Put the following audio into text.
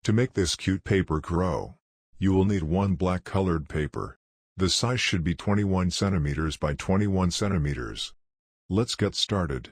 To make this cute paper grow, you will need one black colored paper. The size should be 21 centimeters by 21 centimeters. Let's get started.